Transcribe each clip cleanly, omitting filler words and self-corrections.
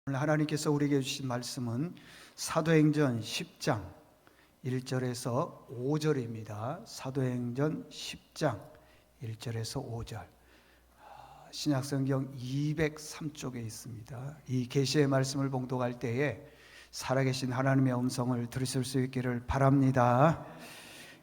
오늘 하나님께서 우리에게 주신 말씀은 사도행전 10장 1절에서 5절입니다. 사도행전 10장 1절에서 5절. 신약성경 203쪽에 있습니다. 이 계시의 말씀을 봉독할 때에 살아계신 하나님의 음성을 들으실 수 있기를 바랍니다.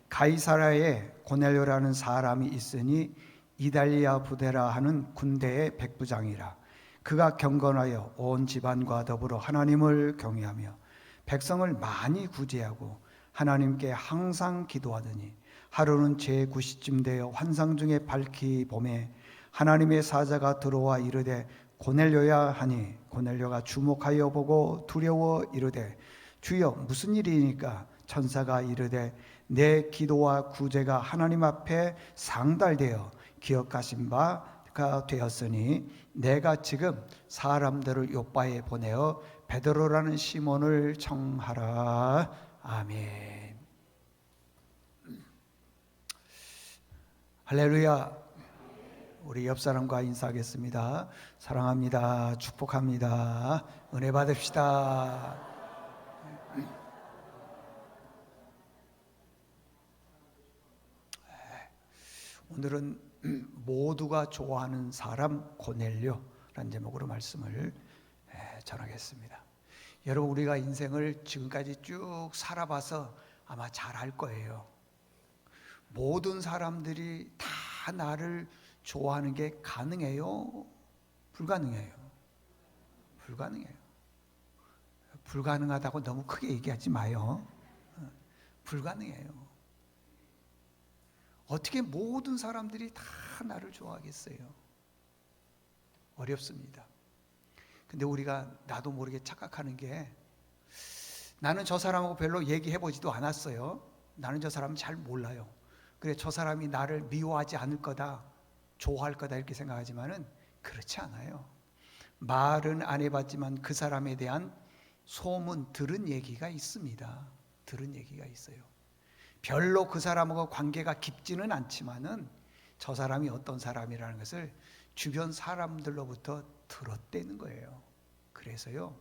가이사라에 고넬료라는 사람이 있으니 이달리아 부대라 하는 군대의 백부장이라. 그가 경건하여 온 집안과 더불어 하나님을 경외하며 백성을 많이 구제하고 하나님께 항상 기도하더니 하루는 제9시쯤 되어 환상 중에 밝히 보매 하나님의 사자가 들어와 이르되 고넬료야 하니 고넬료가 주목하여 보고 두려워 이르되 주여 무슨 일이니까? 천사가 이르되 내 기도와 구제가 하나님 앞에 상달되어 기억하신 바가 되었으니 내가 지금 사람들을 요바에 보내어 베드로라는 시몬을 청하라. 아멘. 할렐루야. 우리 옆 사람과 인사하겠습니다. 사랑합니다. 축복합니다. 은혜 받읍시다. 오늘은 모두가 좋아하는 사람 고넬료라는 제목으로 말씀을 전하겠습니다. 여러분, 우리가 인생을 지금까지 쭉 살아봐서 아마 잘 알 거예요. 모든 사람들이 다 나를 좋아하는 게 가능해요? 불가능해요? 불가능해요. 불가능하다고 너무 크게 얘기하지 마요. 불가능해요. 어떻게 모든 사람들이 다 나를 좋아하겠어요? 어렵습니다. 근데 우리가 나도 모르게 착각하는 게 나는 저 사람하고 별로 얘기해보지도 않았어요. 나는 저 사람 잘 몰라요. 그래, 저 사람이 나를 미워하지 않을 거다, 좋아할 거다 이렇게 생각하지만은 그렇지 않아요. 말은 안 해봤지만 그 사람에 대한 소문, 들은 얘기가 있습니다. 들은 얘기가 있어요. 별로 그 사람하고 관계가 깊지는 않지만은 저 사람이 어떤 사람이라는 것을 주변 사람들로부터 들었다는 거예요. 그래서요,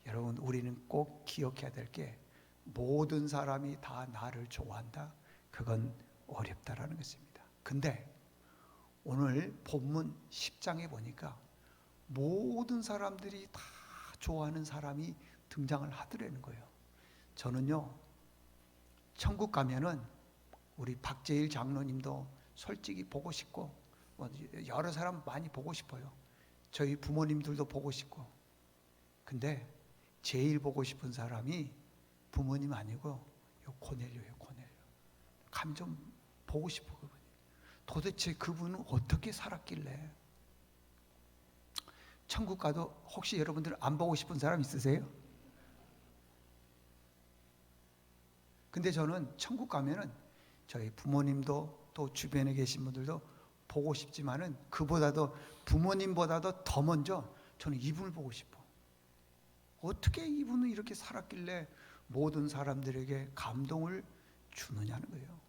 여러분, 우리는 꼭 기억해야 될 게 모든 사람이 다 나를 좋아한다? 그건 어렵다라는 것입니다. 근데 오늘 본문 10장에 보니까 모든 사람들이 다 좋아하는 사람이 등장을 하더라는 거예요. 저는요, 천국 가면은 우리 박재일 장로님도 솔직히 보고 싶고 여러 사람 많이 보고 싶어요. 저희 부모님들도 보고 싶고. 근데 제일 보고 싶은 사람이 부모님 아니고 요 고넬료예요. 고넬료. 감 좀 보고 싶어. 그분이 도대체 그분은 어떻게 살았길래. 천국 가도 혹시 여러분들 안 보고 싶은 사람 있으세요? 근데 저는 천국 가면은 저희 부모님도 또 주변에 계신 분들도 보고 싶지만은 그보다도 부모님보다도 더 먼저 저는 이분을 보고 싶어. 어떻게 이분은 이렇게 살았길래 모든 사람들에게 감동을 주느냐는 거예요.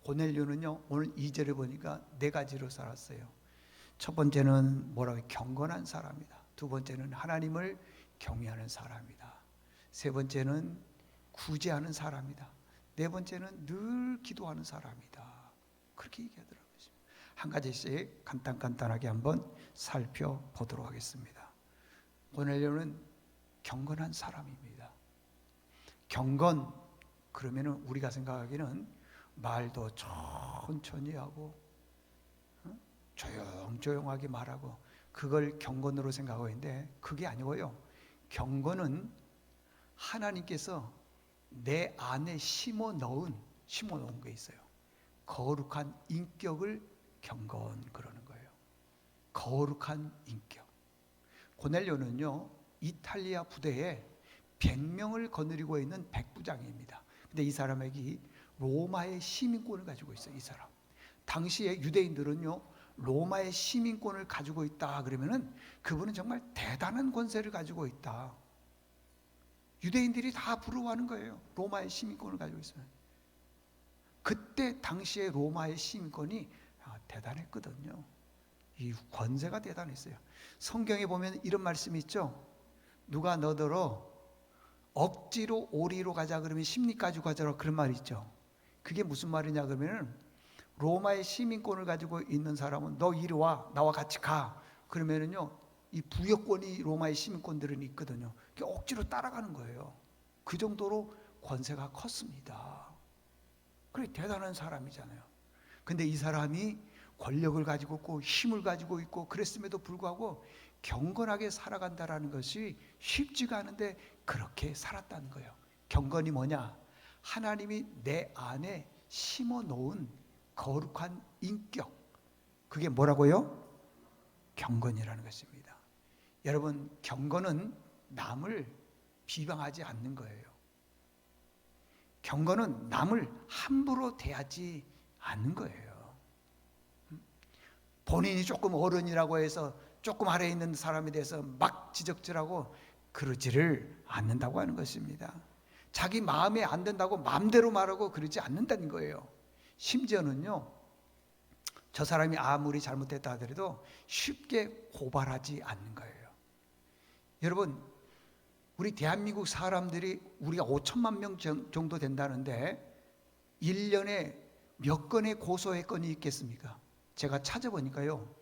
고넬료는요, 오늘 2절에 보니까 4가지로 살았어요. 첫 번째는 뭐라고 해요? 경건한 사람이다. 두 번째는 하나님을 경외하는 사람이다. 세 번째는 구제하는 사람이다. 네 번째는 늘 기도하는 사람이다. 그렇게 얘기하더라고요. 한 가지씩 간단하게 한번 살펴보도록 하겠습니다. 고넬료는 경건한 사람입니다. 경건, 그러면은 우리가 생각하기는 말도 천천히 하고 조용조용하게 말하고 그걸 경건으로 생각하고 있는데 그게 아니고요. 경건은 하나님께서 내 안에 심어 놓은 게 있어요. 거룩한 인격을 경건 그러는 거예요. 거룩한 인격. 고넬료는요, 이탈리아 부대에 100명을 거느리고 있는 백부장입니다. 근데 이 사람에게 로마의 시민권을 가지고 있어요. 이 사람. 당시에 유대인들은요, 로마의 시민권을 가지고 있다 그러면은 그분은 정말 대단한 권세를 가지고 있다. 유대인들이 다 부러워하는 거예요. 로마의 시민권을 가지고 있으면. 그때 당시에 로마의 시민권이 대단했거든요. 이 권세가 대단했어요. 성경에 보면 이런 말씀이 있죠. 누가 너더러 억지로 오리로 가자 그러면 십리 가지고 가자라 그런 말이 있죠. 그게 무슨 말이냐 그러면 로마의 시민권을 가지고 있는 사람은 너 이리 와, 나와 같이 가. 그러면은요 이 부여권이 로마의 시민권들은 있거든요. 억지로 따라가는 거예요. 그 정도로 권세가 컸습니다. 그래 대단한 사람이잖아요. 근데 이 사람이 권력을 가지고 있고 힘을 가지고 있고 그랬음에도 불구하고 경건하게 살아간다라는 것이 쉽지가 않은데 그렇게 살았다는 거예요. 경건이 뭐냐? 하나님이 내 안에 심어 놓은 거룩한 인격. 그게 뭐라고요? 경건이라는 것입니다. 여러분, 경건은 남을 비방하지 않는 거예요. 경건은 남을 함부로 대하지 않는 거예요. 본인이 조금 어른이라고 해서 조금 아래에 있는 사람에 대해서 막 지적질하고 그러지를 않는다고 하는 것입니다. 자기 마음에 안 든다고 마음대로 말하고 그러지 않는다는 거예요. 심지어는요, 저 사람이 아무리 잘못했다 하더라도 쉽게 고발하지 않는 거예요. 여러분, 우리 대한민국 사람들이 우리가 5천만 명 정도 된다는데 1년에 몇 건의 고소의 건이 있겠습니까? 제가 찾아보니까요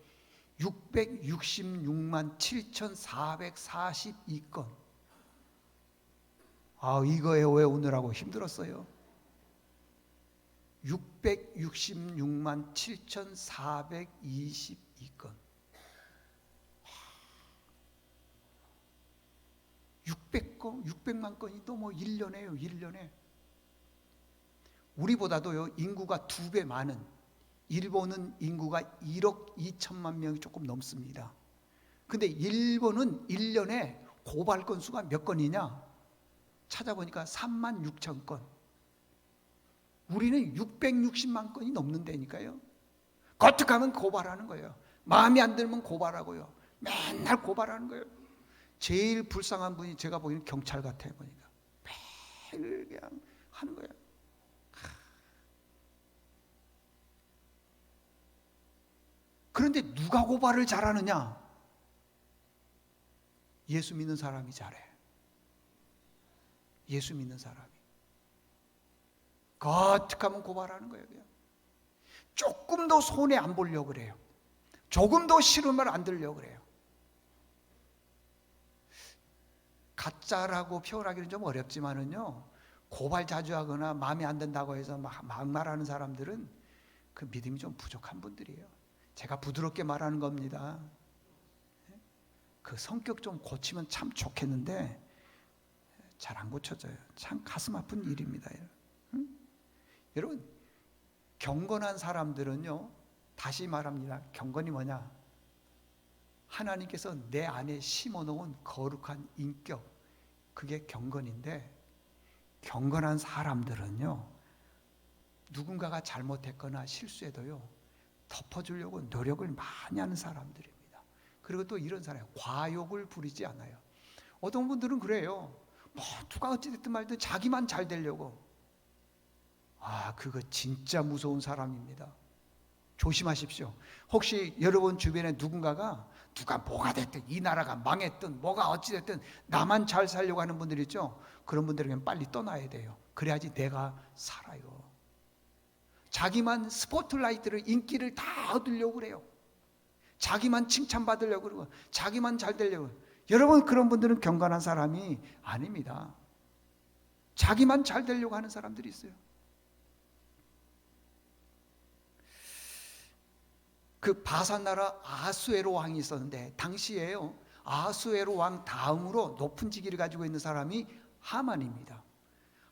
666만 7,442건. 이거에 왜 오느라고 힘들었어요. 666만 7,422건. 600건, 600만 건이 또 뭐 1년에요, 1년에. 우리보다도요, 인구가 2배 많은, 일본은 인구가 1억 2천만 명이 조금 넘습니다. 근데 일본은 1년에 고발 건수가 몇 건이냐? 찾아보니까 3만 6천 건. 우리는 660만 건이 넘는다니까요. 거특하면 고발하는 거예요. 마음에 안 들면 고발하고요. 맨날 고발하는 거예요. 제일 불쌍한 분이 제가 보기에는 경찰 같아요. 보니까 매일 그냥 하는 거예요. 그런데 누가 고발을 잘하느냐? 예수 믿는 사람이 잘해. 예수 믿는 사람이. 거특하면 고발하는 거예요. 그냥. 조금 더 손해 안 보려고 그래요. 조금 더 싫으면 안 들려고 그래요. 가짜라고 표현하기는 좀 어렵지만은요, 고발 자주 하거나 마음에 안 든다고 해서 막 말하는 사람들은 그 믿음이 좀 부족한 분들이에요. 제가 부드럽게 말하는 겁니다. 그 성격 좀 고치면 참 좋겠는데 잘 안 고쳐져요. 참 가슴 아픈 일입니다. 여러분, 경건한 사람들은요, 다시 말합니다. 경건이 뭐냐? 하나님께서 내 안에 심어놓은 거룩한 인격, 그게 경건인데, 경건한 사람들은요, 누군가가 잘못했거나 실수해도요, 덮어주려고 노력을 많이 하는 사람들입니다. 그리고 또 이런 사람, 과욕을 부리지 않아요. 어떤 분들은 그래요. 뭐 누가 어찌됐든 말든 자기만 잘 되려고. 그거 진짜 무서운 사람입니다. 조심하십시오. 혹시 여러분 주변에 누군가가 누가 뭐가 됐든 이 나라가 망했든 뭐가 어찌됐든 나만 잘 살려고 하는 분들 있죠. 그런 분들에게는 빨리 떠나야 돼요. 그래야지 내가 살아요. 자기만 스포트라이트를, 인기를 다 얻으려고 그래요. 자기만 칭찬받으려고 그러고 자기만 잘 되려고. 여러분, 그런 분들은 경건한 사람이 아닙니다. 자기만 잘 되려고 하는 사람들이 있어요. 그 바산 나라 아수에로 왕이 있었는데 당시에요, 아수에로 왕 다음으로 높은 직위를 가지고 있는 사람이 하만입니다.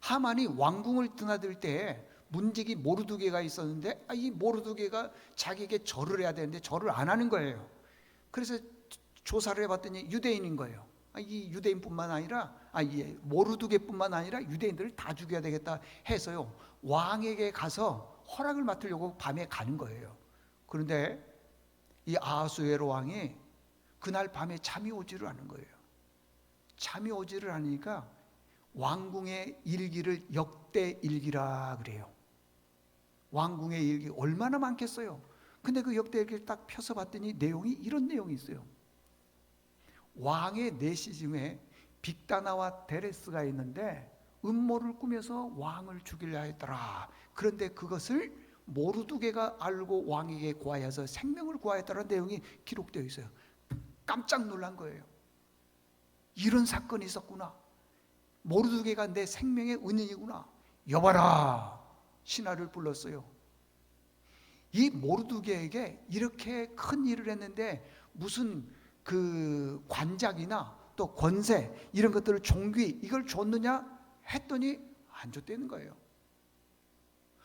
하만이 왕궁을 드나들 때 문지기 모르드게가 있었는데 이 모르드게가 자기에게 절을 해야 되는데 절을 안 하는 거예요. 그래서 조사를 해봤더니 유대인인 거예요. 이 유대인뿐만 아니라 모르드게뿐만 아니라 유대인들을 다 죽여야 되겠다 해서요, 왕에게 가서 허락을 맡으려고 밤에 가는 거예요. 그런데 이 아하수에로 왕이 그날 밤에 잠이 오지를 않은 거예요. 잠이 오지를 않으니까 왕궁의 일기를 역대 일기라 그래요. 왕궁의 일기 얼마나 많겠어요. 근데 그 역대 일기를 딱 펴서 봤더니 내용이 이런 내용이 있어요. 왕의 내시 중에 빅다나와 데레스가 있는데 음모를 꾸며서 왕을 죽이려 했더라. 그런데 그것을 모르드게가 알고 왕에게 고하여서 생명을 구하였다는 내용이 기록되어 있어요. 깜짝 놀란 거예요. 이런 사건이 있었구나. 모르드게가 내 생명의 은인이구나. 여봐라, 신하를 불렀어요. 이 모르드게에게 이렇게 큰 일을 했는데 무슨 그 관작이나 또 권세 이런 것들을 종귀 이걸 줬느냐 했더니 안 줬다는 거예요.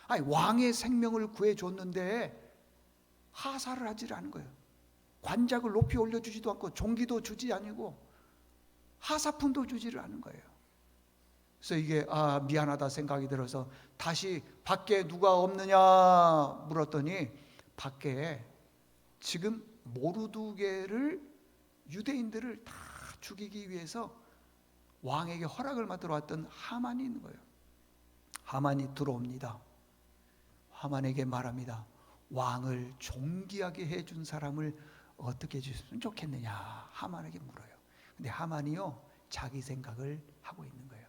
아니, 왕의 생명을 구해줬는데 하사를 하지 않은 거예요. 관작을 높이 올려주지도 않고 종기도 주지 아니고 하사품도 주지를 않은 거예요. 그래서 이게 미안하다 생각이 들어서 다시 밖에 누가 없느냐 물었더니 밖에 지금 모르드게를 유대인들을 다 죽이기 위해서 왕에게 허락을 받으러 왔던 하만이 있는 거예요. 하만이 들어옵니다. 하만에게 말합니다. 왕을 존귀하게 해준 사람을 어떻게 해줬으면 좋겠느냐 하만에게 물어요. 근데 하만이요 자기 생각을 하고 있는 거예요.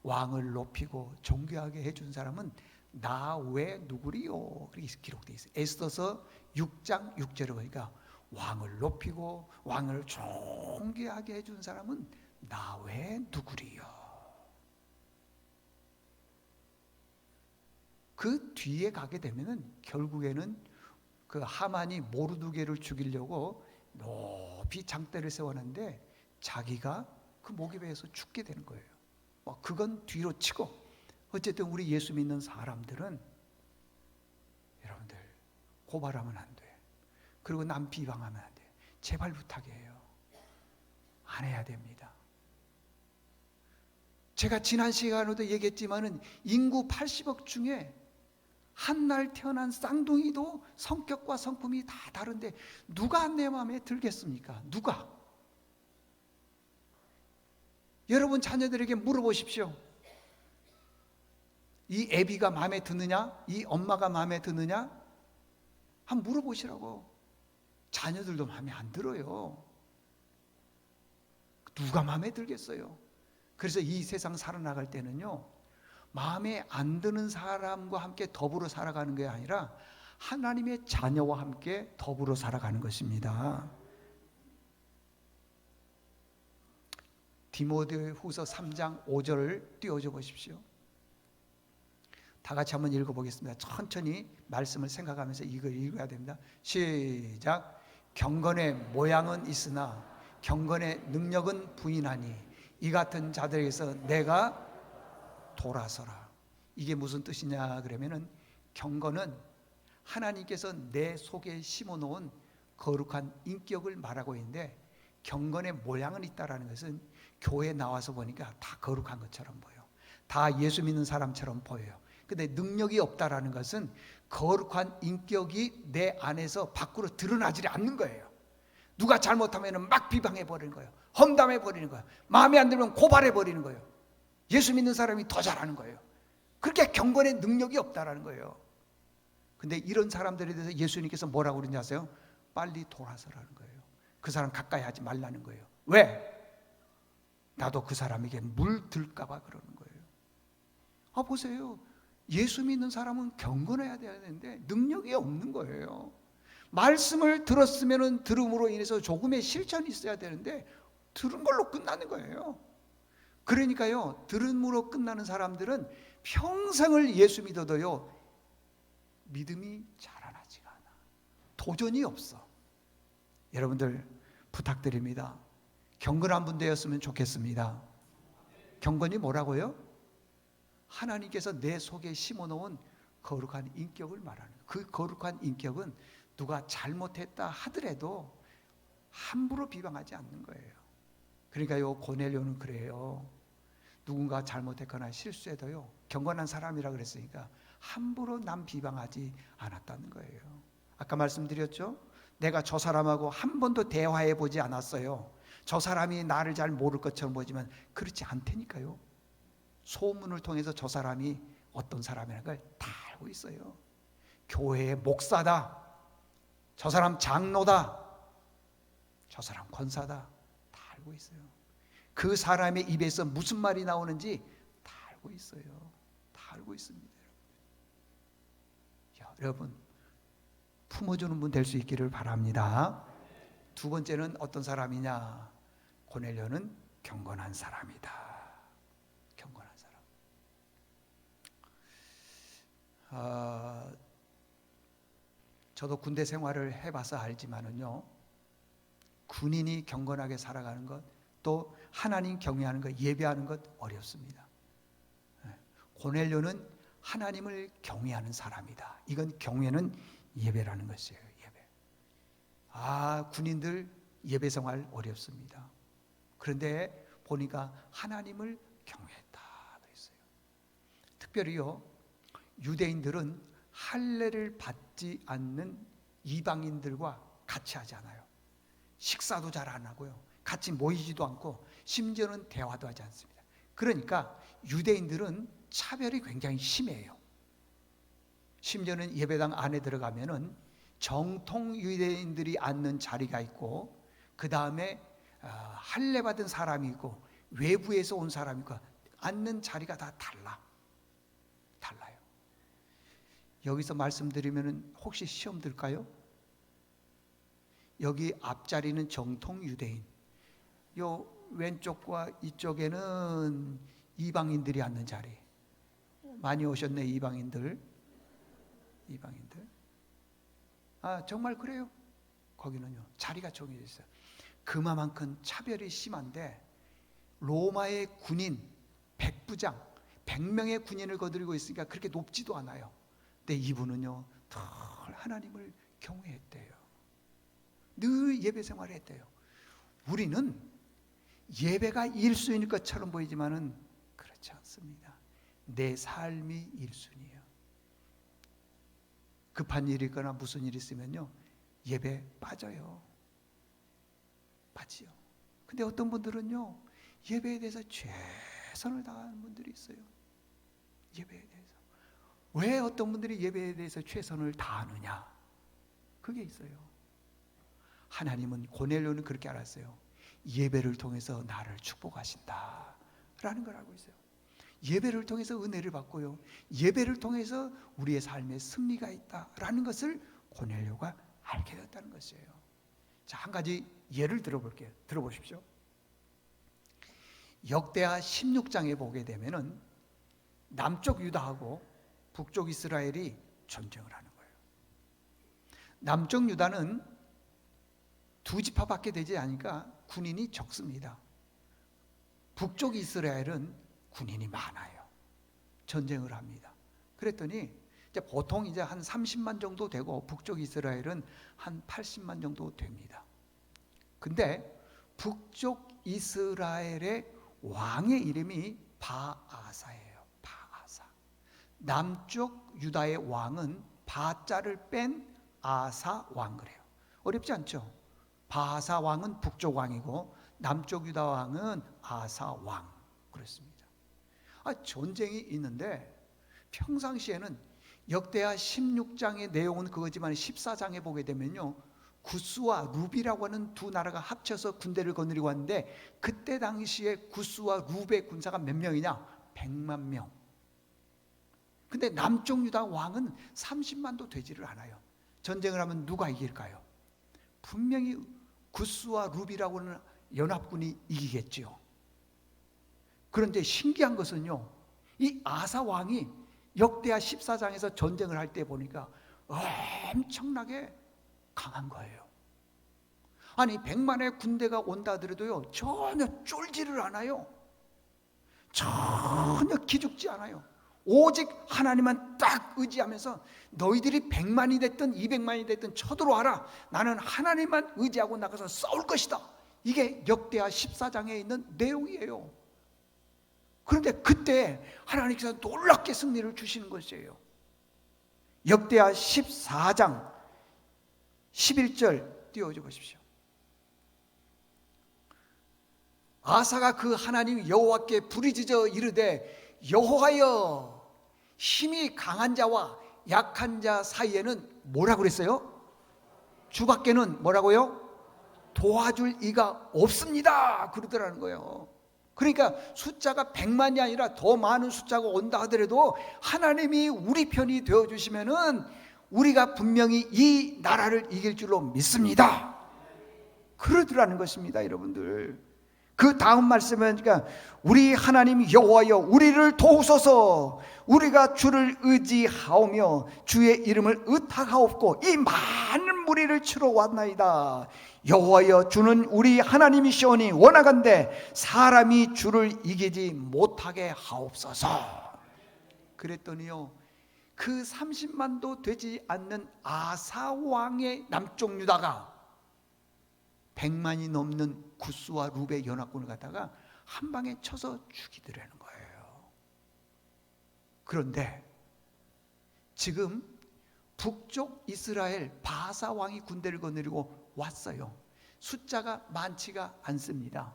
왕을 높이고 존귀하게 해준 사람은 나 외 누구리요? 그렇게 기록되어 있어요. 에스더서 6장 6절에 보니까 왕을 높이고 왕을 존귀하게 해준 사람은 나 외 누구리요? 그 뒤에 가게 되면은 결국에는 그 하만이 모르드게를 죽이려고 높이 장대를 세웠는데 자기가 그 모기배에서 죽게 되는 거예요. 그건 뒤로 치고 어쨌든 우리 예수 믿는 사람들은 여러분들 고발하면 안 돼. 그리고 남 비방하면 안 돼. 제발 부탁이에요. 안 해야 됩니다. 제가 지난 시간에도 얘기했지만은 인구 80억 중에 한날 태어난 쌍둥이도 성격과 성품이 다 다른데 누가 내 마음에 들겠습니까? 누가? 여러분 자녀들에게 물어보십시오. 이 애비가 마음에 드느냐? 이 엄마가 마음에 드느냐? 한번 물어보시라고. 자녀들도 마음에 안 들어요. 누가 마음에 들겠어요? 그래서 이 세상 살아나갈 때는요, 마음에 안 드는 사람과 함께 더불어 살아가는 게 아니라 하나님의 자녀와 함께 더불어 살아가는 것입니다. 디모데후서 3장 5절을 띄워줘 보십시오. 다 같이 한번 읽어보겠습니다. 천천히 말씀을 생각하면서 이걸 읽어야 됩니다. 시작. 경건의 모양은 있으나 경건의 능력은 부인하니 이 같은 자들에게서 내가 돌아서라. 이게 무슨 뜻이냐 그러면은 경건은 하나님께서 내 속에 심어놓은 거룩한 인격을 말하고 있는데 경건의 모양은 있다라는 것은 교회 나와서 보니까 다 거룩한 것처럼 보여. 다 예수 믿는 사람처럼 보여요. 근데 능력이 없다라는 것은 거룩한 인격이 내 안에서 밖으로 드러나지 않는 거예요. 누가 잘못하면 막 비방해 버리는 거예요. 험담해 버리는 거예요. 마음에 안 들면 고발해 버리는 거예요. 예수 믿는 사람이 더 잘하는 거예요. 그렇게 경건의 능력이 없다라는 거예요. 근데 이런 사람들에 대해서 예수님께서 뭐라고 그러는지 아세요? 빨리 돌아서라는 거예요. 그 사람 가까이 하지 말라는 거예요. 왜? 나도 그 사람에게 물들까 봐 그러는 거예요. 보세요. 예수 믿는 사람은 경건해야 되는데 능력이 없는 거예요. 말씀을 들었으면 들음으로 인해서 조금의 실천이 있어야 되는데 들은 걸로 끝나는 거예요. 그러니까요, 들음으로 끝나는 사람들은 평생을 예수 믿어도요 믿음이 자라나지가 않아. 도전이 없어. 여러분들 부탁드립니다. 경건한 분 되었으면 좋겠습니다. 경건이 뭐라고요? 하나님께서 내 속에 심어놓은 거룩한 인격을 말하는 거예요. 그 거룩한 인격은 누가 잘못했다 하더라도 함부로 비방하지 않는 거예요. 그러니까요, 고넬료는 그래요. 누군가 잘못했거나 실수해도요 경건한 사람이라 그랬으니까 함부로 남 비방하지 않았다는 거예요. 아까 말씀드렸죠? 내가 저 사람하고 한 번도 대화해 보지 않았어요. 저 사람이 나를 잘 모를 것처럼 보지만 그렇지 않다니까요. 소문을 통해서 저 사람이 어떤 사람이라는 걸 다 알고 있어요. 교회의 목사다, 저 사람 장로다, 저 사람 권사다, 다 알고 있어요. 그 사람의 입에서 무슨 말이 나오는지 다 알고 있어요. 다 알고 있습니다. 여러분, 품어주는 분 될 수 있기를 바랍니다. 두 번째는 어떤 사람이냐? 고넬료는 경건한 사람이다. 경건한 사람. 저도 군대 생활을 해봐서 알지만은요, 군인이 경건하게 살아가는 것, 또 하나님 경외하는 것, 예배하는 것 어렵습니다. 고넬료는 하나님을 경외하는 사람이다. 이건 경외는 예배라는 것이에요. 예배. 군인들 예배 생활 어렵습니다. 그런데 보니까 하나님을 경외했다 그랬어요. 특별히요, 유대인들은 할례를 받지 않는 이방인들과 같이 하지 않아요. 식사도 잘 안 하고요, 같이 모이지도 않고, 심지어는 대화도 하지 않습니다. 그러니까 유대인들은 차별이 굉장히 심해요. 심지어는 예배당 안에 들어가면은 정통 유대인들이 앉는 자리가 있고, 그 다음에 할례 받은 사람이 있고, 외부에서 온 사람이 있고, 앉는 자리가 다 달라요. 여기서 말씀드리면은 혹시 시험 들까요? 여기 앞자리는 정통 유대인, 요 왼쪽과 이쪽에는 이방인들이 앉는 자리. 많이 오셨네, 이방인들. 정말 그래요. 거기는요, 자리가 정해져 있어요. 그만큼 차별이 심한데, 로마의 군인 100부장 100명의 군인을 거느리고 있으니까 그렇게 높지도 않아요. 근데 이분은요, 늘 하나님을 경외했대요. 늘 예배 생활을 했대요. 우리는 예배가 1순위일 것처럼 보이지만은 그렇지 않습니다. 내 삶이 1순위예요. 급한 일이 있거나 무슨 일이 있으면요, 예배 빠져요. 근데 어떤 분들은요, 예배에 대해서 최선을 다하는 분들이 있어요. 예배에 대해서. 왜 어떤 분들이 예배에 대해서 최선을 다하느냐? 그게 있어요. 하나님은, 고넬료는 그렇게 알았어요. 예배를 통해서 나를 축복하신다 라는 걸 알고 있어요. 예배를 통해서 은혜를 받고요, 예배를 통해서 우리의 삶에 승리가 있다라는 것을 고넬료가 알게 되었다는 것이에요. 자, 한 가지 예를 들어볼게요. 들어보십시오. 역대하 16장에 보게 되면은 남쪽 유다하고 북쪽 이스라엘이 전쟁을 하는 거예요. 남쪽 유다는 두 지파밖에 되지 않으니까 군인이 적습니다. 북쪽 이스라엘은 군인이 많아요. 전쟁을 합니다. 그랬더니 보통 이제 한 30만 정도 되고, 북쪽 이스라엘은 한 80만 정도 됩니다. 근데 북쪽 이스라엘의 왕의 이름이 바아사예요. 바아사. 남쪽 유다의 왕은 바자를 뺀 아사 왕 그래요. 어렵지 않죠? 바아사 왕은 북쪽 왕이고, 남쪽 유다 왕은 아사 왕 그렇습니다. 전쟁이 있는데, 평상시에는 역대하 16장의 내용은 그거지만 14장에 보게 되면요, 구스와 룹이라고 하는 두 나라가 합쳐서 군대를 거느리고 왔는데, 그때 당시에 구스와 룹의 군사가 몇 명이냐? 100만 명. 근데 남쪽 유다 왕은 30만도 되지를 않아요. 전쟁을 하면 누가 이길까요? 분명히 구스와 룹이라고 하는 연합군이 이기겠지요. 그런데 신기한 것은요, 이 아사 왕이 역대하 14장에서 전쟁을 할 때 보니까 엄청나게 강한 거예요. 아니, 100만의 군대가 온다 하더라도요, 전혀 쫄지를 않아요. 전혀 기죽지 않아요. 오직 하나님만 딱 의지하면서, 너희들이 100만이 됐든 200만이 됐든 쳐들어와라, 나는 하나님만 의지하고 나가서 싸울 것이다. 이게 역대하 14장에 있는 내용이에요. 그런데 그때 하나님께서 놀랍게 승리를 주시는 것이에요. 역대하 14장 11절 띄워줘 보십시오. 아사가 그 하나님 여호와께 부르짖어 이르되, 여호와여, 힘이 강한 자와 약한 자 사이에는 뭐라고 그랬어요? 주밖에는 뭐라고요? 도와줄 이가 없습니다 그러더라는 거예요. 그러니까 숫자가 100만이 아니라 더 많은 숫자가 온다 하더라도 하나님이 우리 편이 되어주시면은 우리가 분명히 이 나라를 이길 줄로 믿습니다. 그러더라는 것입니다, 여러분들. 그 다음 말씀은 그러니까 우리 하나님 여호와여 우리를 도우소서. 우리가 주를 의지하오며 주의 이름을 의탁하옵고 이 많은 무리를 치러 왔나이다. 여호와여 주는 우리 하나님이시오니 원하건대 사람이 주를 이기지 못하게 하옵소서. 그랬더니요, 그 30만도 되지 않는 아사 왕의 남쪽 유다가 100만이 넘는 구스와 룹의 연합군을 갖다가 한 방에 쳐서 죽이더라는 거예요. 그런데 지금 북쪽 이스라엘 바사 왕이 군대를 거느리고 왔어요. 숫자가 많지가 않습니다.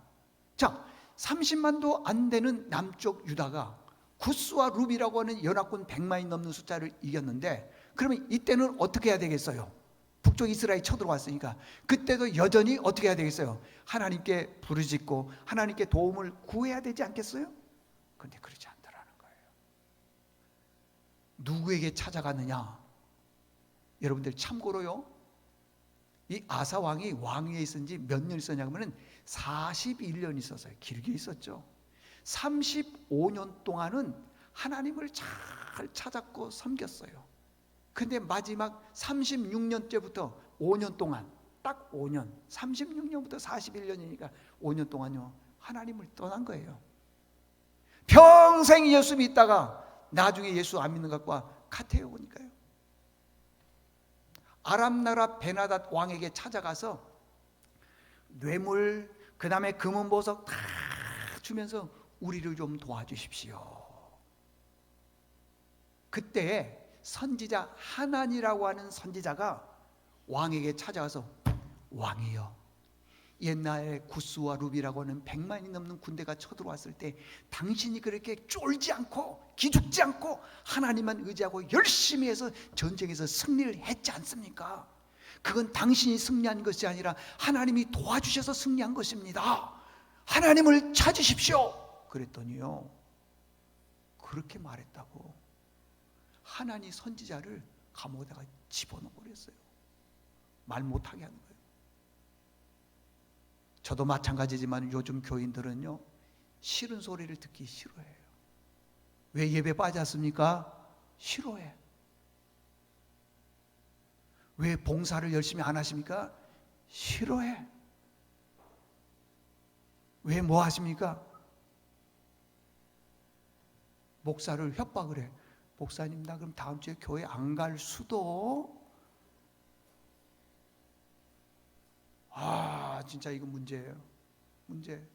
자, 30만도 안 되는 남쪽 유다가 구스와 룹이라고 하는 연합군 100만이 넘는 숫자를 이겼는데, 그러면 이때는 어떻게 해야 되겠어요? 북쪽 이스라엘이 쳐들어왔으니까 그때도 여전히 어떻게 해야 되겠어요? 하나님께 부르짖고 하나님께 도움을 구해야 되지 않겠어요? 그런데 그러지 않더라는 거예요. 누구에게 찾아가느냐? 여러분들 참고로요, 이 아사 왕이 왕위에 있은 지 몇 년 있었냐면 41년 있었어요. 길게 있었죠. 35년 동안은 하나님을 잘 찾았고 섬겼어요. 근데 마지막 36년째부터 5년 동안, 딱 5년, 36년부터 41년이니까 5년 동안요 하나님을 떠난 거예요. 평생 예수 믿다가 나중에 예수 안 믿는 것과 같아요. 보니까요, 아람 나라 베나닷 왕에게 찾아가서 뇌물, 그 다음에 금은 보석 다 주면서 우리를 좀 도와주십시오. 그때 선지자 하난이라고 하는 선지자가 왕에게 찾아와서, 왕이여, 옛날에 구스와 룹이라고 하는 100만이 넘는 군대가 쳐들어왔을 때 당신이 그렇게 쫄지 않고 기죽지 않고 하나님만 의지하고 열심히 해서 전쟁에서 승리를 했지 않습니까? 그건 당신이 승리한 것이 아니라 하나님이 도와주셔서 승리한 것입니다. 하나님을 찾으십시오. 그랬더니요, 그렇게 말했다고 하나님 선지자를 감옥에다가 집어넣어 버렸어요. 말 못하게 하는 거예요. 저도 마찬가지지만 요즘 교인들은요 싫은 소리를 듣기 싫어해요. 왜 예배 빠졌습니까? 싫어해. 왜 봉사를 열심히 안 하십니까? 싫어해. 왜 뭐 하십니까? 목사를 협박을 해. 목사님, 나 그럼 다음 주에 교회 안 갈 수도? 진짜 이거 문제예요. 문제.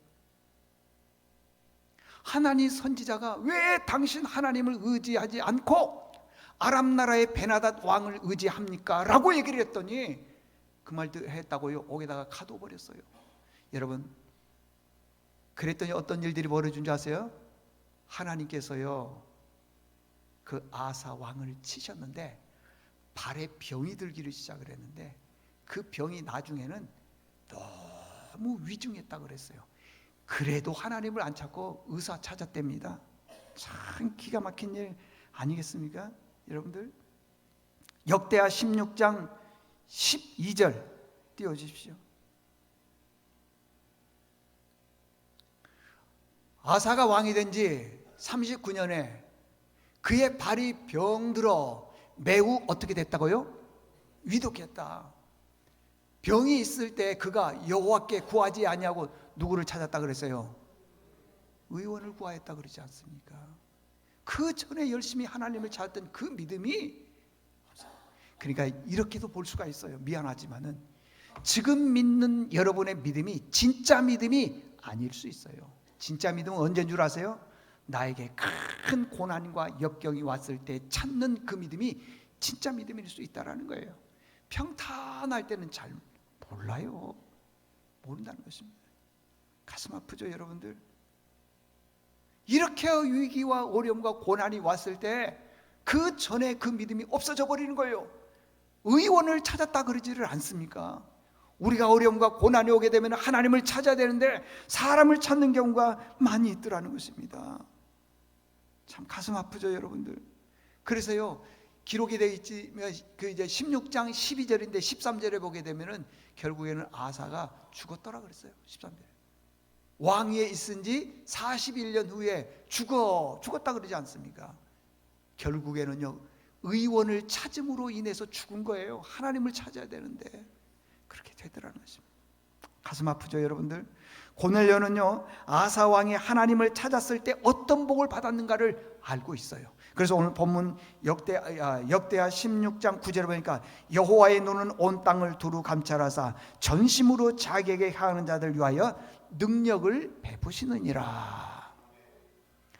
하나님 선지자가 왜 당신 하나님을 의지하지 않고 아람 나라의 베나닷 왕을 의지합니까? 라고 얘기를 했더니 그 말도 했다고요, 옥에다가 가둬버렸어요. 여러분, 그랬더니 어떤 일들이 벌어진 줄 아세요? 하나님께서요 그 아사 왕을 치셨는데 발에 병이 들기를 시작을 했는데 그 병이 나중에는 너무 위중했다고 그랬어요. 그래도 하나님을 안 찾고 의사 찾았답니다. 참 기가 막힌 일 아니겠습니까? 여러분들, 역대하 16장 12절 띄워주십시오. 아사가 왕이 된 지 39년에 그의 발이 병들어 매우 어떻게 됐다고요? 위독했다. 병이 있을 때 그가 여호와께 구하지 아니하고 누구를 찾았다 그랬어요? 의원을 구하였다 그러지 않습니까? 그 전에 열심히 하나님을 찾았던 그 믿음이, 그러니까 이렇게도 볼 수가 있어요. 미안하지만은 지금 믿는 여러분의 믿음이 진짜 믿음이 아닐 수 있어요. 진짜 믿음은 언제인 줄 아세요? 나에게 큰 고난과 역경이 왔을 때 찾는 그 믿음이 진짜 믿음일 수 있다는 거예요. 평탄할 때는 잘 몰라요. 모른다는 것입니다. 가슴 아프죠, 여러분들? 이렇게 위기와 어려움과 고난이 왔을 때 그 전에 그 믿음이 없어져 버리는 거예요. 의원을 찾았다 그러지를 않습니까? 우리가 어려움과 고난이 오게 되면 하나님을 찾아야 되는데 사람을 찾는 경우가 많이 있더라는 것입니다. 참 가슴 아프죠, 여러분들. 그래서요, 기록이 되어 있지만 그 이제 16장 12절인데 13절에 보게 되면은 결국에는 아사가 죽었더라 그랬어요. 13절에. 왕위에 있은 지 41년 후에 죽었다 그러지 않습니까? 결국에는요, 의원을 찾음으로 인해서 죽은 거예요. 하나님을 찾아야 되는데 그렇게 되더라는 것입니다. 가슴 아프죠, 여러분들. 고넬료는요, 아사 왕이 하나님을 찾았을 때 어떤 복을 받았는가를 알고 있어요. 그래서 오늘 본문 역대하 16장 9절에 보니까 여호와의 눈은 온 땅을 두루 감찰하사 전심으로 자기에게 향하는 자들 위하여 능력을 베푸시느니라.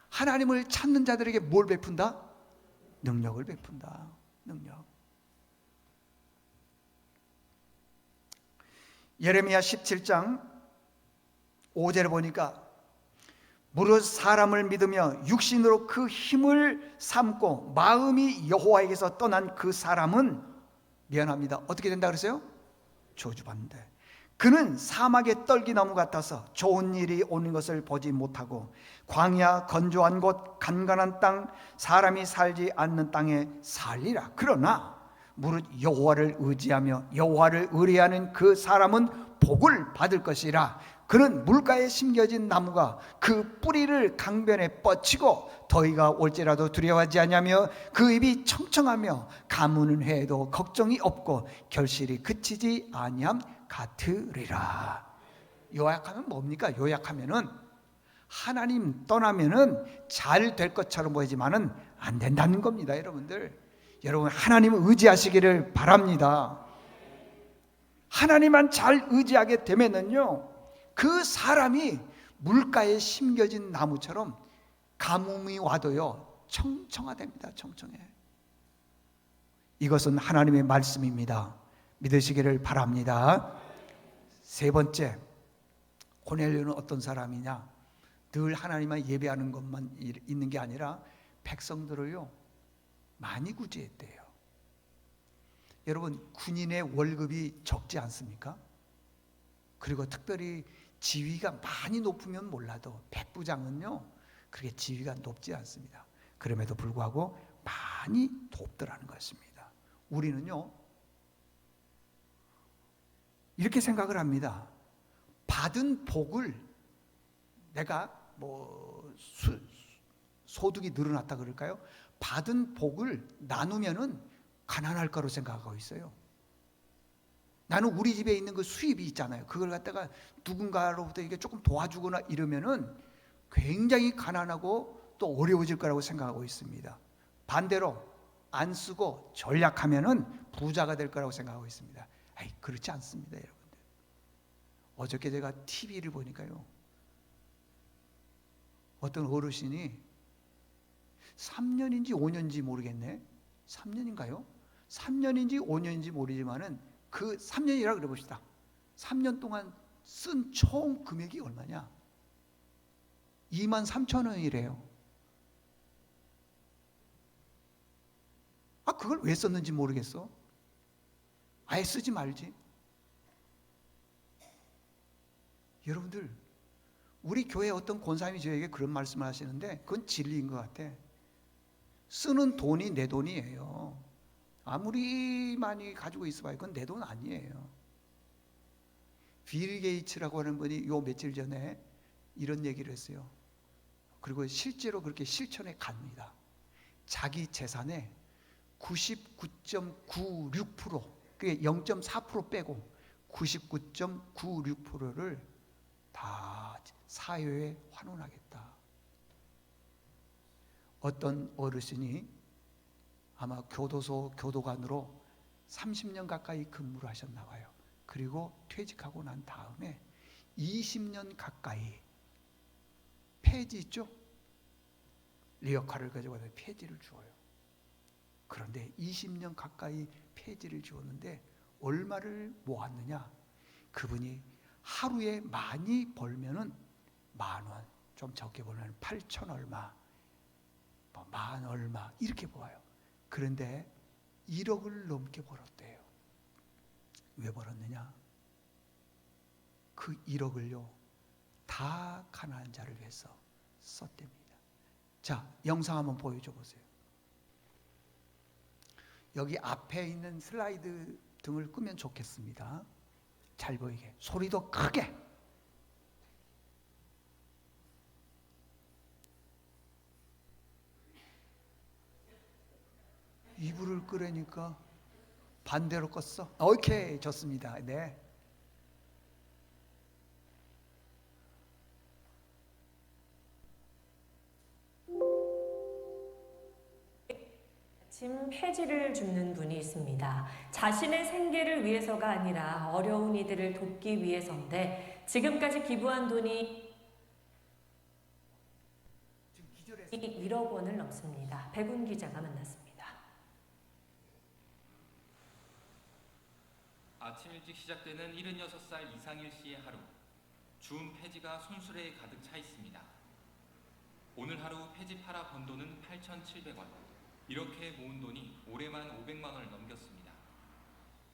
하나님을 찾는 자들에게 뭘 베푼다? 능력을 베푼다. 능력. 예레미야 17장 5절에 보니까 무릇 사람을 믿으며 육신으로 그 힘을 삼고 마음이 여호와에게서 떠난 그 사람은 미안합니다. 어떻게 된다 그랬어요? 저주받는다. 그는 사막의 떨기나무 같아서 좋은 일이 오는 것을 보지 못하고 광야 건조한 곳 간간한 땅 사람이 살지 않는 땅에 살리라. 그러나 무릇 여호와를 의지하며 여호와를 의뢰하는 그 사람은 복을 받을 것이라. 그는 물가에 심겨진 나무가 그 뿌리를 강변에 뻗치고 더위가 올지라도 두려워하지 않으며 그 입이 청청하며 가무는 해도 걱정이 없고 결실이 그치지 아니함 같으리라. 요약하면 뭡니까? 요약하면은 하나님 떠나면은 잘 될 것처럼 보이지만은 안 된다는 겁니다, 여러분들. 여러분 하나님을 의지하시기를 바랍니다. 하나님만 잘 의지하게 되면은요, 그 사람이 물가에 심겨진 나무처럼 가뭄이 와도요 청청하답니다. 청청해. 이것은 하나님의 말씀입니다. 믿으시기를 바랍니다. 세 번째, 고넬료는 어떤 사람이냐? 늘 하나님만 예배하는 것만 있는 게 아니라 백성들을요 많이 구제했대요. 여러분 군인의 월급이 적지 않습니까? 그리고 특별히 지위가 많이 높으면 몰라도 백부장은요 그렇게 지위가 높지 않습니다. 그럼에도 불구하고 많이 돕더라는 것입니다. 우리는요 이렇게 생각을 합니다. 받은 복을 내가 소득이 늘어났다 그럴까요? 받은 복을 나누면은 가난할 거로 생각하고 있어요. 나는 우리 집에 있는 그 수입이 있잖아요. 그걸 갖다가 누군가로부터 이게 조금 도와주거나 이러면은 굉장히 가난하고 또 어려워질 거라고 생각하고 있습니다. 반대로 안 쓰고 전략하면은 부자가 될 거라고 생각하고 있습니다. 아이, 그렇지 않습니다, 여러분들. 어저께 제가 TV를 보니까요, 어떤 어르신이 3년인지 5년인지 모르겠네. 3년인가요? 3년인지 5년인지 모르지만은 그 3년이라 그래 봅시다. 3년 동안 쓴 총 금액이 얼마냐? 23,000원이래요. 아, 그걸 왜 썼는지 모르겠어. 아예 쓰지 말지. 여러분들, 우리 교회 어떤 권사님이 저에게 그런 말씀을 하시는데 그건 진리인 것 같아. 쓰는 돈이 내 돈이에요. 아무리 많이 가지고 있어봐요. 그건 내 돈 아니에요. 빌 게이츠라고 하는 분이 요 며칠 전에 이런 얘기를 했어요. 그리고 실제로 그렇게 실천해 갑니다. 자기 재산의 99.96%, 그게 0.4% 빼고 99.96%를 다 사회에 환원하겠다. 어떤 어르신이 아마 교도소 교도관으로 30년 가까이 근무를 하셨나 봐요. 그리고 퇴직하고 난 다음에 20년 가까이 폐지 있죠? 리어카를 가지고 와서 폐지를 주어요. 그런데 20년 가까이 폐지를 주었는데 얼마를 모았느냐? 그분이 하루에 많이 벌면은 10,000원, 좀 적게 벌면 8,000 얼마, 만 얼마 이렇게 모아요. 그런데 1억을 넘게 벌었대요. 왜 벌었느냐? 그 1억을요 다 가난한 자를 위해서 썼답니다. 자, 영상 한번 보여줘 보세요. 여기 앞에 있는 슬라이드 등을 끄면 좋겠습니다. 잘 보이게, 소리도 크게. 이불을 끄려니까 반대로 껐어. 오케이, 좋습니다. 네. 아침 폐지를 줍는 분이 있습니다. 자신의 생계를 위해서가 아니라 어려운 이들을 돕기 위해서인데 지금까지 기부한 돈이 1억 원을 넘습니다. 백운 기자가 만났습니다. 아침 일찍 시작되는 76살 이상일 씨의 하루. 주운 폐지가 손수레에 가득 차 있습니다. 오늘 하루 폐지 팔아 번 돈은 8,700원. 이렇게 모은 돈이 올해만 500만 원을 넘겼습니다.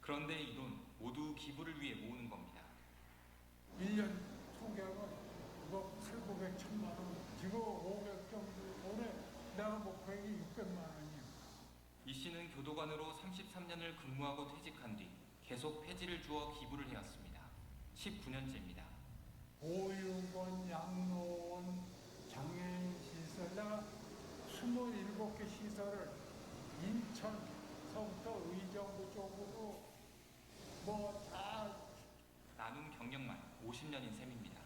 그런데 이 돈 모두 기부를 위해 모으는 겁니다. 1년 총계약은 그거 800, 1000만 원, 지금 500 정도, 올해 내가 목표액이 600만 원이야. 이 씨는 교도관으로 33년을 근무하고 퇴직한 뒤 계속 폐지를 주어 기부를 해왔습니다. 19년째입니다. 보육원, 양로원, 장애인 시설, 내가 27개 시설을 인천서부터 의정부 쪽으로 다 나눈 경력만 50년인 셈입니다.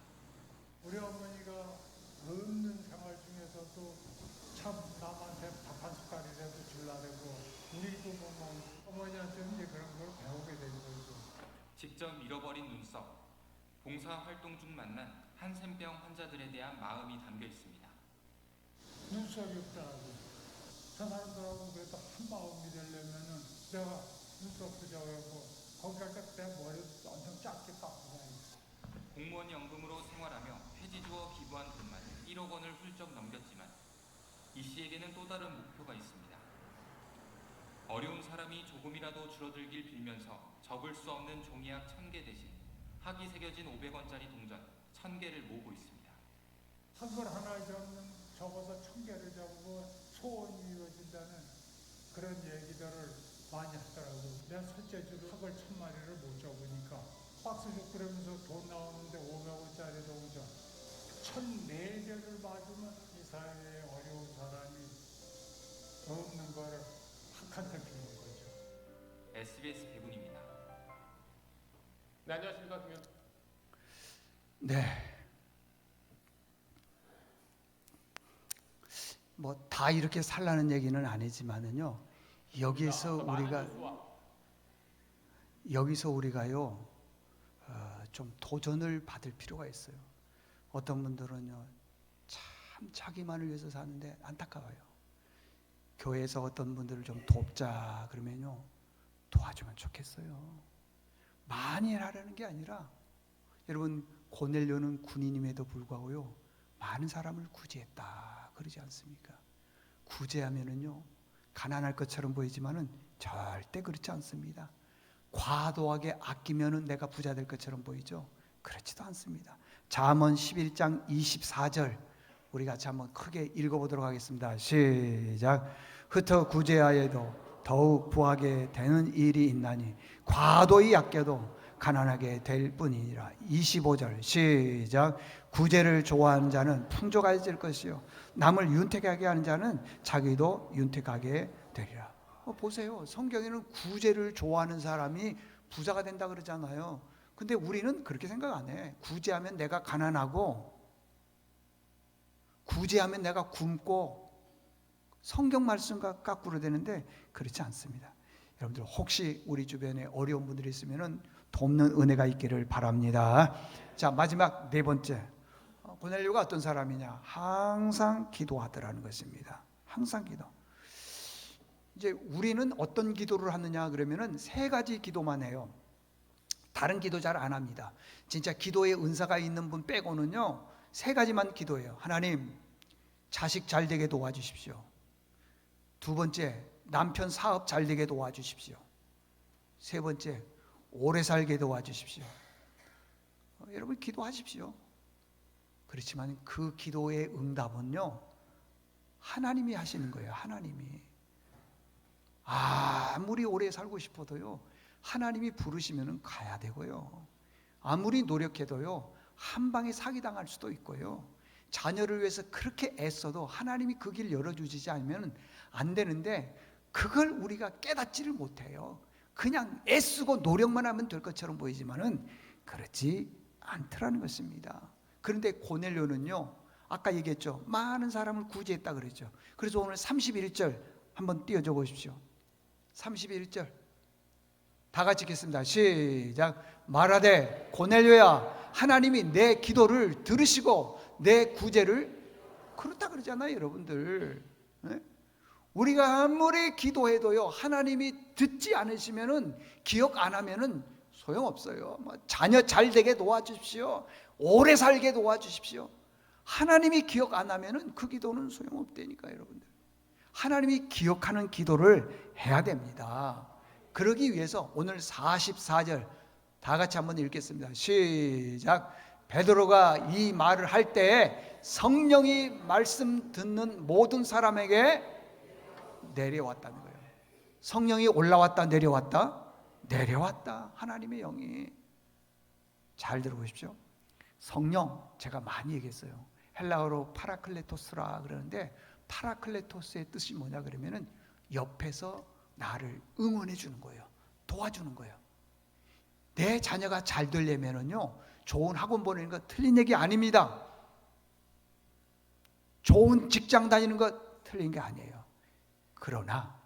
우리 어머니가 없는 생활 중에서도 참 남한테 밥 한 숟갈이라도 주려고 우리도 어머니한테 이제 그런 걸 배우게 된 거죠. 직접 잃어버린 눈썹, 봉사활동 중 만난 한센병 환자들에 대한 마음이 담겨 있습니다. 눈썹이 없더라고. 저 사람들하고 그래도 한 마음이 되려면은 내가 눈썹 부자고 거기다가 내 머리를 엄청 작게 깎고 다니고. 공무원 연금으로 생활하며 폐지 주어 기부한 돈만 1억 원을 훌쩍 넘겼지만 이 씨에게는 또 다른 목표가 있습니다. 어려운 사람이 조금이라도 줄어들길 빌면서 접을 수 없는 종이약 1000개 대신 학이 새겨진 500원짜리 동전 1000개를 모으고 있습니다. 한걸 하나 적어서 1000개를 적고 소원이 이루어진다는 그런 얘기들을 많이 하더라고. 내가 첫째주로 학을 1000마리를 못 적으니까 박스 juk 그러면서 돈 나오는데 500원짜리 동전 1004개를 맞으면 이 사회에 어려운 사람이 없는 거를 한칸 주는 거죠. SBS 백운입니다. 네, 안녕하십니까, 김현. 네. 뭐 다 이렇게 살라는 얘기는 아니지만은요. 여기서 우리가요 좀 도전을 받을 필요가 있어요. 어떤 분들은요 참 자기만을 위해서 사는데 안타까워요. 교회에서 어떤 분들을 좀 돕자 그러면요 도와주면 좋겠어요. 많이 하라는 게 아니라 여러분 고넬료는 군인임에도 불구하고요 많은 사람을 구제했다 그러지 않습니까? 구제하면은요 가난할 것처럼 보이지만은 절대 그렇지 않습니다. 과도하게 아끼면은 내가 부자 될 것처럼 보이죠? 그렇지도 않습니다. 잠언 11장 24절 우리 같이 한번 크게 읽어보도록 하겠습니다. 시작. 흩어 구제하여도 더욱 부하게 되는 일이 있나니 과도히 아껴도 가난하게 될 뿐이니라. 25절 시작. 구제를 좋아하는 자는 풍족해질 것이요 남을 윤택하게 하는 자는 자기도 윤택하게 되리라. 보세요. 성경에는 구제를 좋아하는 사람이 부자가 된다 그러잖아요. 근데 우리는 그렇게 생각 안 해. 구제하면 내가 가난하고 구제하면 내가 굶고 성경 말씀과 거꾸로 되는데 그렇지 않습니다. 여러분들 혹시 우리 주변에 어려운 분들이 있으면 돕는 은혜가 있기를 바랍니다. 자, 마지막 네 번째. 고넬료가 어떤 사람이냐? 항상 기도하더라는 것입니다. 항상 기도. 이제 우리는 어떤 기도를 하느냐 그러면은 세 가지 기도만 해요. 다른 기도 잘 안 합니다. 진짜 기도의 은사가 있는 분 빼고는요 세 가지만 기도해요. 하나님, 자식 잘 되게 도와주십시오. 두 번째, 남편 사업 잘 되게 도와주십시오. 세 번째, 오래 살게 도와주십시오. 여러분 기도하십시오. 그렇지만 그 기도의 응답은요, 하나님이 하시는 거예요. 하나님이. 아무리 오래 살고 싶어도요, 하나님이 부르시면 가야 되고요. 아무리 노력해도요, 한 방에 사기당할 수도 있고요. 자녀를 위해서 그렇게 애써도 하나님이 그 길 열어주지 않으면 안 되는데, 그걸 우리가 깨닫지를 못해요. 그냥 애쓰고 노력만 하면 될 것처럼 보이지만은 그렇지 않더라는 것입니다. 그런데 고넬료는요, 아까 얘기했죠. 많은 사람을 구제했다 그랬죠. 그래서 오늘 31절 한번 띄워줘 보십시오. 31절 다 같이 읽겠습니다. 시작. 말하되 고넬료야, 하나님이 내 기도를 들으시고 내 구제를, 그렇다 그러잖아요 여러분들. 네? 우리가 아무리 기도해도요, 하나님이 듣지 않으시면은, 기억 안 하면은 소용없어요. 자녀 잘 되게 도와주십시오. 오래 살게 도와주십시오. 하나님이 기억 안 하면은 그 기도는 소용없다니까 여러분들. 하나님이 기억하는 기도를 해야 됩니다. 그러기 위해서 오늘 44절 다 같이 한번 읽겠습니다. 시작. 베드로가 이 말을 할 때에 성령이 말씀 듣는 모든 사람에게 내려왔다는 거예요. 성령이 올라왔다 내려왔다? 내려왔다. 하나님의 영이. 잘 들어보십시오. 성령, 제가 많이 얘기했어요. 헬라어로 파라클레토스라 그러는데, 파라클레토스의 뜻이 뭐냐 그러면은 옆에서 나를 응원해 주는 거예요. 도와주는 거예요. 내 자녀가 잘 되려면은요, 좋은 학원 보내는 거 틀린 얘기 아닙니다. 좋은 직장 다니는 거 틀린 게 아니에요. 그러나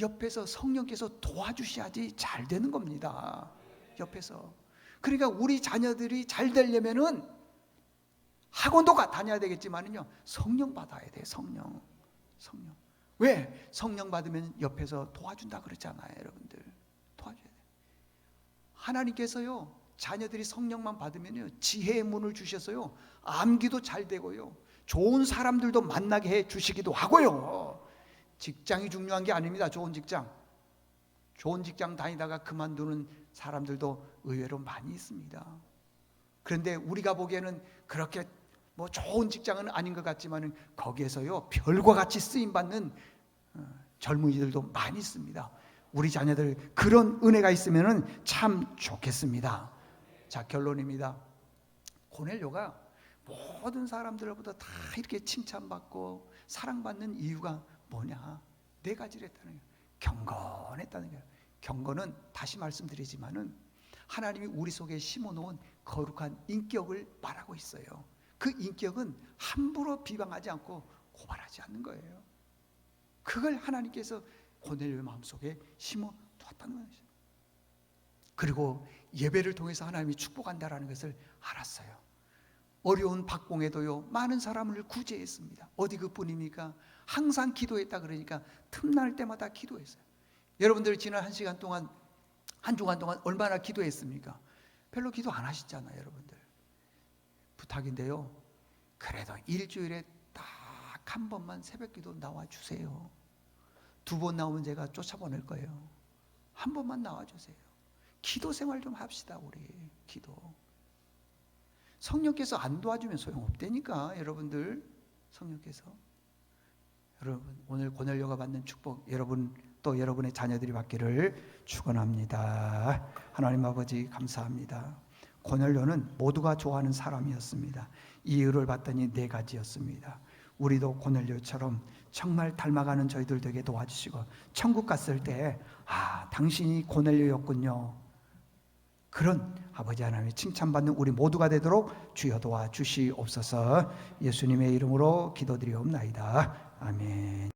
옆에서 성령께서 도와주셔야지 잘 되는 겁니다. 옆에서. 그러니까 우리 자녀들이 잘 되려면은 학원도 다녀야 되겠지만은요, 성령 받아야 돼. 성령. 왜? 성령 받으면 옆에서 도와준다 그러잖아요 여러분들. 도와줘야 돼. 하나님께서요, 자녀들이 성령만 받으면요, 지혜의 문을 주셔서요, 암기도 잘 되고요, 좋은 사람들도 만나게 해 주시기도 하고요. 직장이 중요한 게 아닙니다. 좋은 직장 다니다가 그만두는 사람들도 의외로 많이 있습니다. 그런데 우리가 보기에는 그렇게 뭐 좋은 직장은 아닌 것 같지만 거기에서요, 별과 같이 쓰임 받는 젊은이들도 많이 있습니다. 우리 자녀들 그런 은혜가 있으면 참 좋겠습니다. 자, 결론입니다. 고넬료가 모든 사람들보다 다 이렇게 칭찬받고 사랑받는 이유가 뭐냐? 4가지를 했다는 거예요. 경건했다는 거예요. 경건은 다시 말씀드리지만은 하나님이 우리 속에 심어놓은 거룩한 인격을 말하고 있어요. 그 인격은 함부로 비방하지 않고 고발하지 않는 거예요. 그걸 하나님께서 고넬료의 마음속에 심어두었다는 거죠. 그리고 예배를 통해서 하나님이 축복한다라는 것을 알았어요. 어려운 박봉에도요, 많은 사람을 구제했습니다. 어디 그뿐입니까? 항상 기도했다 그러니까 틈날 때마다 기도했어요. 여러분들 지난 한 주간 동안 얼마나 기도했습니까? 별로 기도 안 하시잖아요 여러분들. 부탁인데요, 그래도 일주일에 딱 한 번만 새벽기도 나와주세요. 2번 나오면 제가 쫓아보낼 거예요. 한 번만 나와주세요. 기도 생활 좀 합시다. 우리 기도. 성령께서 안 도와주면 소용없다니까 여러분들. 성령께서. 여러분, 오늘 고넬료가 받는 축복 여러분 또 여러분의 자녀들이 받기를 축원합니다. 하나님 아버지 감사합니다. 고넬료는 모두가 좋아하는 사람이었습니다. 이유를 봤더니 4가지였습니다. 우리도 고넬료처럼 정말 닮아가는 저희들 되게 도와주시고, 천국 갔을 때 당신이 고넬료였군요, 그런 아버지 하나님의 칭찬받는 우리 모두가 되도록 주여 도와주시옵소서. 예수님의 이름으로 기도드리옵나이다. 아멘.